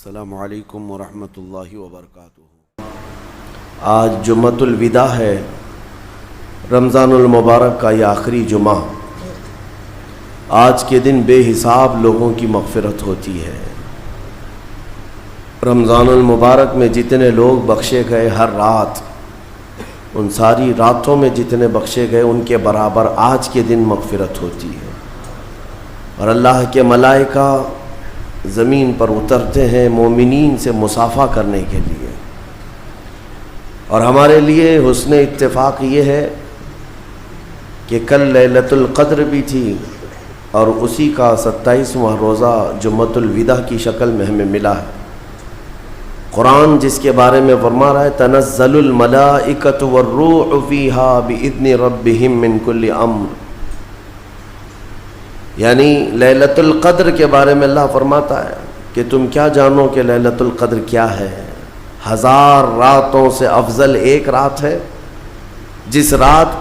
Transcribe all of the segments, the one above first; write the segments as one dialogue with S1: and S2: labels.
S1: السلام علیکم ورحمۃ اللہ وبرکاتہ۔ آج جمعۃ الوداع ہے، رمضان المبارک کا یہ آخری جمعہ۔ آج کے دن بے حساب لوگوں کی مغفرت ہوتی ہے۔ رمضان المبارک میں جتنے لوگ بخشے گئے ہر رات، ان ساری راتوں میں جتنے بخشے گئے ان کے برابر آج کے دن مغفرت ہوتی ہے۔ اور اللہ کے ملائکہ زمین پر اترتے ہیں مومنین سے مصافحہ کرنے کے لیے۔ اور ہمارے لیے حسن اتفاق یہ ہے کہ کل لیلۃ القدر بھی تھی اور اسی کا 27واں روزہ جمعۃ الوداع کی شکل میں ہمیں ملا ہے۔ قرآن جس کے بارے میں فرما رہا ہے تنزل الملائکۃ والروح فیہا باذن ربہم من کل امر، یعنی لیلۃ القدر کے بارے میں اللہ فرماتا ہے کہ تم کیا جانو کہ لیلۃ القدر کیا ہے؟ 1000 راتوں سے افضل ایک رات ہے، جس رات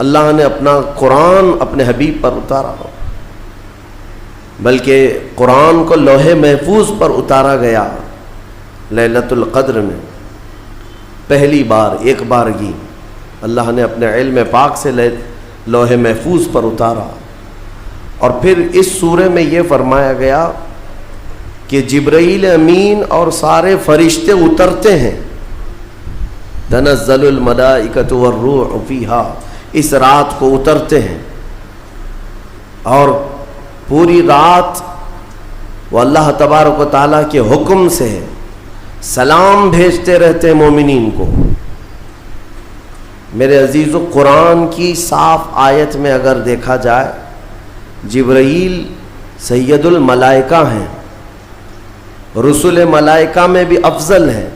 S1: اللہ نے اپنا قرآن اپنے حبیب پر اتارا ہو، بلکہ قرآن کو لوح محفوظ پر اتارا گیا لیلۃ القدر میں پہلی بار، ایک بارگی اللہ نے اپنے علم پاک سے لوح محفوظ پر اتارا۔ اور پھر اس سورے میں یہ فرمایا گیا کہ جبرائیل امین اور سارے فرشتے اترتے ہیں، تنزل الملائکۃ والروح فیہا، اس رات کو اترتے ہیں اور پوری رات وہ اللہ تبارک و تعالیٰ کے حکم سے سلام بھیجتے رہتے ہیں مومنین کو۔ میرے عزیزو، قرآن کی صاف آیت میں اگر دیکھا جائے جبرائیل سید الملائکہ ہیں، رسول ملائکہ میں بھی افضل ہیں،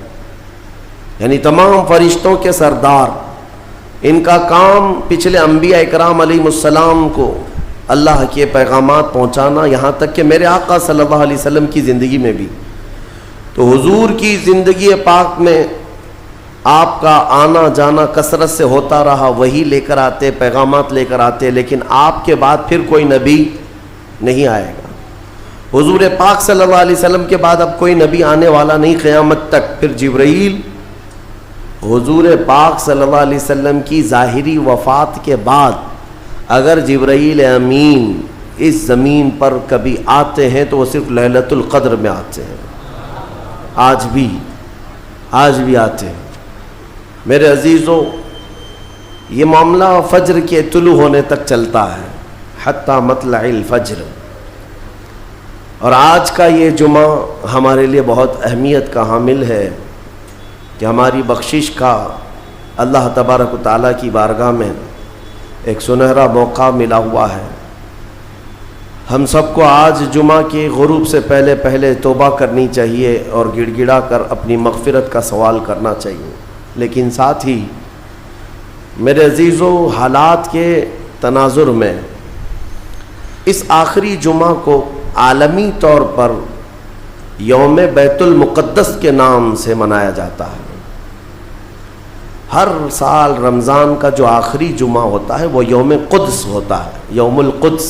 S1: یعنی تمام فرشتوں کے سردار۔ ان کا کام پچھلے انبیاء اکرام علیہ السلام کو اللہ کے پیغامات پہنچانا، یہاں تک کہ میرے آقا صلی اللہ علیہ وسلم کی زندگی میں بھی۔ تو حضور کی زندگی پاک میں آپ کا آنا جانا کثرت سے ہوتا رہا، وہی لے کر آتے، پیغامات لے کر آتے، لیکن آپ کے بعد پھر کوئی نبی نہیں آئے گا۔ حضور پاک صلی اللہ علیہ وسلم کے بعد اب کوئی نبی آنے والا نہیں قیامت تک۔ پھر جبرائیل حضور پاک صلی اللہ علیہ وسلم کی ظاہری وفات کے بعد اگر جبرائیل امین اس زمین پر کبھی آتے ہیں تو وہ صرف لیلۃ القدر میں آتے ہیں۔ آج بھی آتے ہیں۔ میرے عزیزو، یہ معاملہ فجر کے طلوع ہونے تک چلتا ہے، حتی مطلع الفجر۔ اور آج کا یہ جمعہ ہمارے لیے بہت اہمیت کا حامل ہے کہ ہماری بخشش کا اللہ تبارک و تعالیٰ کی بارگاہ میں ایک سنہرا موقع ملا ہوا ہے۔ ہم سب کو آج جمعہ کے غروب سے پہلے توبہ کرنی چاہیے اور گڑ گڑا کر اپنی مغفرت کا سوال کرنا چاہیے، لیکن ساتھ ہی میرے عزیزو، حالات کے تناظر میں اس آخری جمعہ کو عالمی طور پر یوم بیت المقدس کے نام سے منایا جاتا ہے۔ ہر سال رمضان کا جو آخری جمعہ ہوتا ہے وہ یوم قدس ہوتا ہے، یوم القدس۔